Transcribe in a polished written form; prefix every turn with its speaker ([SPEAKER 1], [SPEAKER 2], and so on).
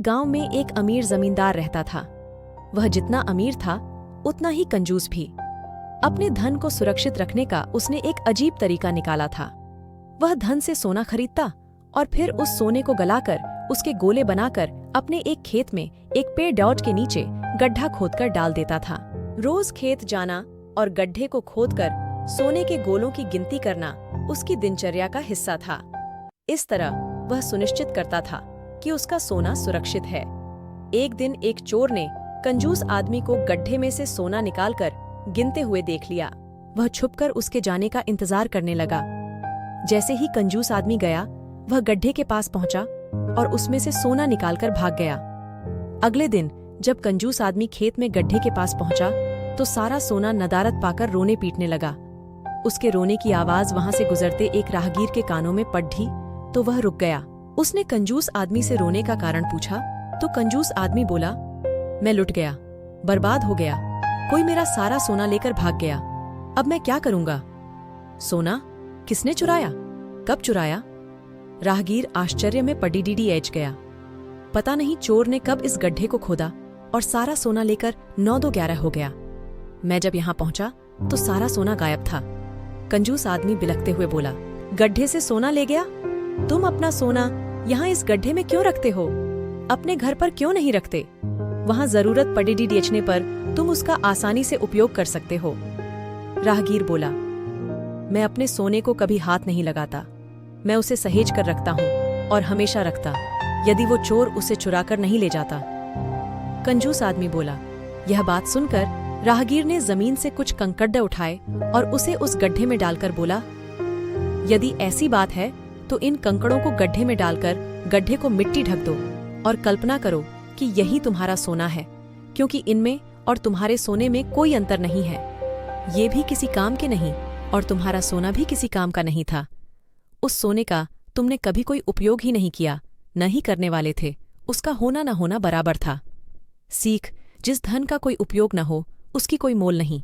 [SPEAKER 1] गांव में एक अमीर जमींदार रहता था। वह जितना अमीर था उतना ही कंजूस भी। अपने धन को सुरक्षित रखने का उसने एक अजीब तरीका निकाला था। वह धन से सोना खरीदता और फिर उस सोने को गलाकर उसके गोले बनाकर अपने एक खेत में एक पेड़ डॉट के नीचे गड्ढा खोदकर डाल देता था। रोज खेत जाना और गड्ढे को खोदकर सोने के गोलों की गिनती करना उसकी दिनचर्या का हिस्सा था। इस तरह वह सुनिश्चित करता था कि उसका सोना सुरक्षित है। एक दिन एक चोर ने कंजूस आदमी को गड्ढे में से सोना निकालकर गिनते हुए देख लिया। वह छुपकर उसके जाने का इंतजार करने लगा। जैसे ही कंजूस आदमी गया, वह गड्ढे के पास पहुंचा और उसमें से सोना निकालकर भाग गया। अगले दिन जब कंजूस आदमी खेत में गड्ढे के पास पहुंचा तो सारा सोना नदारद पाकर रोने पीटने लगा। उसके रोने की आवाज वहां से गुजरते एक राहगीर के कानों में पड़ी तो वह रुक गया। उसने कंजूस आदमी से रोने का कारण पूछा तो कंजूस आदमी बोला, मैं लुट गया, बर्बाद हो गया, कोई मेरा सारा सोना लेकर भाग गया, अब मैं क्या करूंगा? सोना किसने चुराया? कब चुराया? राहगीर आश्चर्य में पड़ी ऐच गया। पता नहीं चोर ने कब इस गड्ढे को खोदा और सारा सोना लेकर 9-2-11 हो गया। मैं जब यहां पहुंचा तो सारा सोना गायब था। कंजूस आदमी बिलखते हुए बोला, गड्ढे से सोना ले गया? तुम अपना सोना यहाँ इस गड्ढे में क्यों रखते हो? अपने घर पर क्यों नहीं रखते? वहां जरूरत पड़े बेचने पर तुम उसका आसानी से उपयोग कर सकते हो। राहगीर बोला, मैं अपने सोने को कभी हाथ नहीं लगाता, मैं उसे सहेज कर रखता हूँ और हमेशा रखता, यदि वो चोर उसे चुराकर नहीं ले जाता। कंजूस आदमी बोला। यह बात सुनकर राहगीर ने जमीन से कुछ कंकड़ उठाए और उसे उस गड्ढे में डालकर बोला, यदि ऐसी बात है तो इन कंकड़ों को गड्ढे में डालकर गड्ढे को मिट्टी ढक दो और कल्पना करो कि यही तुम्हारा सोना है, क्योंकि इनमें और तुम्हारे सोने में कोई अंतर नहीं है। ये भी किसी काम के नहीं और तुम्हारा सोना भी किसी काम का नहीं था। उस सोने का तुमने कभी कोई उपयोग ही नहीं किया, न ही करने वाले थे। उसका होना न होना बराबर था। सीख, जिस धन का कोई उपयोग न हो उसकी कोई मोल नहीं।